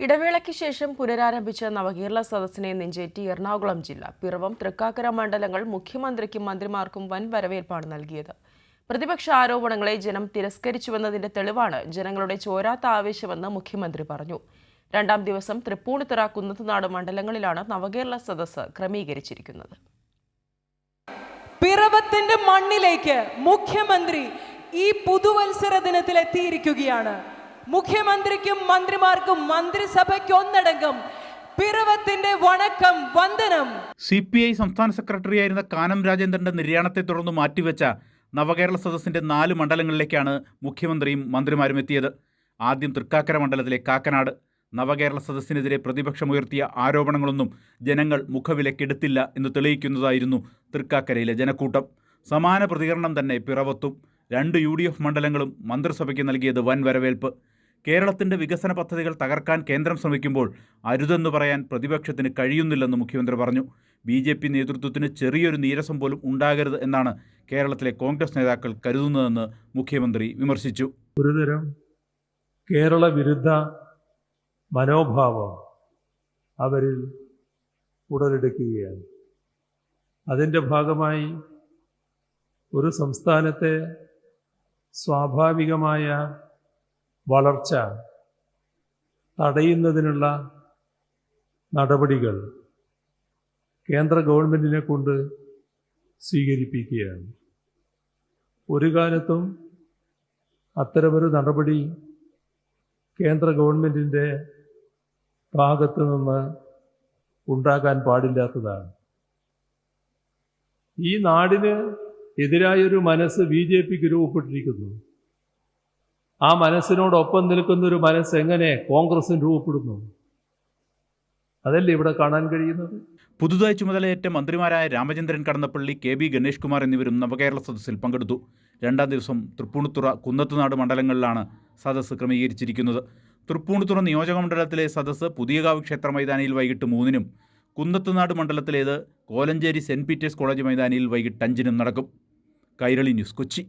ഇടവേളയ്ക്ക് ശേഷം പുനരാരംഭിച്ച നവകേരള സദസ്സിനെ നെഞ്ചേറ്റി എറണാകുളം ജില്ല. പിറവം, തൃക്കാക്കര മണ്ഡലങ്ങൾ മുഖ്യമന്ത്രിക്കും മന്ത്രിമാർക്കും വൻ വരവേൽപ്പാണ് നൽകിയത്. പ്രതിപക്ഷ ആരോപണങ്ങളെ ജനം തിരസ്കരിച്ചുവെന്നതിന്റെ തെളിവാണ് ജനങ്ങളുടെ ചോരാത്ത ആവേശമെന്ന് മുഖ്യമന്ത്രി പറഞ്ഞു. രണ്ടാം ദിവസം തൃപ്പൂണിത്തുറ, കുന്നത്തുനാട് മണ്ഡലങ്ങളിലാണ് നവകേരള സദസ്സ് ക്രമീകരിച്ചിരിക്കുന്നത്. പിറവത്തിന്റെ മണ്ണിലേക്ക് മുഖ്യമന്ത്രി ഈ പുതുവത്സര ദിനത്തിൽ എത്തിയിരിക്കുകയാണ്. മുഖ്യമന്ത്രിക്കും മന്ത്രിമാർക്കും മന്ത്രിസഭയ്ക്ക് ഒന്നടങ്കം പിറവത്തിന്റെ വണക്കം, വന്ദനം. CPI സംസ്ഥാന സെക്രട്ടറിയായിരുന്ന കാനം രാജേന്ദ്രന്റെ നിര്യാണത്തെ തുടർന്ന് മാറ്റിവെച്ച നവകേരള സദസ്സിന്റെ 4 മണ്ഡലങ്ങളിലേക്കാണ് മുഖ്യമന്ത്രിയും മന്ത്രിമാരും എത്തിയത്. ആദ്യം തൃക്കാക്കര മണ്ഡലത്തിലെ കാക്കനാട്. നവകേരള സദസ്സിനെതിരെ പ്രതിപക്ഷമുയർത്തിയ ആരോപണങ്ങളൊന്നും ജനങ്ങൾ മുഖവിലക്കെടുത്തില്ല എന്ന് തെളിയിക്കുന്നതായിരുന്നു തൃക്കാക്കരയിലെ ജനക്കൂട്ടം. സമാന പ്രതികരണം തന്നെ പിറവത്തും. 2 UDF മണ്ഡലങ്ങളും മന്ത്രിസഭയ്ക്ക് നൽകിയത് വൻ വരവേൽപ്പ്. കേരളത്തിൻ്റെ വികസന പദ്ധതികൾ തകർക്കാൻ കേന്ദ്രം ശ്രമിക്കുമ്പോൾ അരുതെന്ന് പറയാൻ പ്രതിപക്ഷത്തിന് കഴിയുന്നില്ലെന്ന് മുഖ്യമന്ത്രി പറഞ്ഞു. BJP നേതൃത്വത്തിന് ചെറിയൊരു നീരസം പോലും ഉണ്ടാകരുത് എന്നാണ് കേരളത്തിലെ കോൺഗ്രസ് നേതാക്കൾ കരുതുന്നതെന്ന് മുഖ്യമന്ത്രി വിമർശിച്ചു. ഒരുതരം കേരള വിരുദ്ധ മനോഭാവം അവരിൽ ഉടലെടുക്കുകയാണ്. അതിൻ്റെ ഭാഗമായി ഒരു സംസ്ഥാനത്തെ സ്വാഭാവികമായ വളർച്ച തടയുന്നതിനുള്ള നടപടികൾ കേന്ദ്ര ഗവൺമെൻറ്റിനെ കൊണ്ട് സ്വീകരിപ്പിക്കുകയാണ്. ഒരു കാലത്തും അത്തരമൊരു നടപടി കേന്ദ്ര ഗവൺമെൻറ്റിൻ്റെ ഭാഗത്ത് നിന്ന് ഉണ്ടാകാൻ പാടില്ലാത്തതാണ്. ഈ നാടിന് എതിരായൊരു മനസ്സ് BJPക്ക് രൂപപ്പെട്ടിരിക്കുന്നു. ആ മനസ്സിനോടൊപ്പം നിൽക്കുന്നൊരു മനസ്സ് എങ്ങനെ കോൺഗ്രസിന് രൂപപ്പെടുന്നു? അതല്ലേ ഇവിടെ കാണാൻ കഴിയുന്നത്. പുതുതായി ചുമതലയേറ്റ മന്ത്രിമാരായ രാമചന്ദ്രൻ കടന്നപ്പള്ളി, KB ഗണേഷ് കുമാർ എന്നിവരും നവകേരള സദസ്സിൽ പങ്കെടുത്തു. രണ്ടാം ദിവസം തൃപ്പൂണിത്തുറ, കുന്നത്തുനാട് മണ്ഡലങ്ങളിലാണ് സദസ്സ് ക്രമീകരിച്ചിരിക്കുന്നത്. തൃപ്പൂണിത്തുറ നിയോജകമണ്ഡലത്തിലെ സദസ്സ് പുതിയകാവ് ക്ഷേത്ര മൈതാനിയിൽ വൈകിട്ട് 3-നും, കുന്നത്തുനാട് മണ്ഡലത്തിലേത് കോലഞ്ചേരി സെന്റ് പീറ്റേഴ്സ് കോളേജ് മൈതാനിയിൽ വൈകിട്ട് 5-നും നടക്കും. കൈരളി ന്യൂസ്, കൊച്ചി.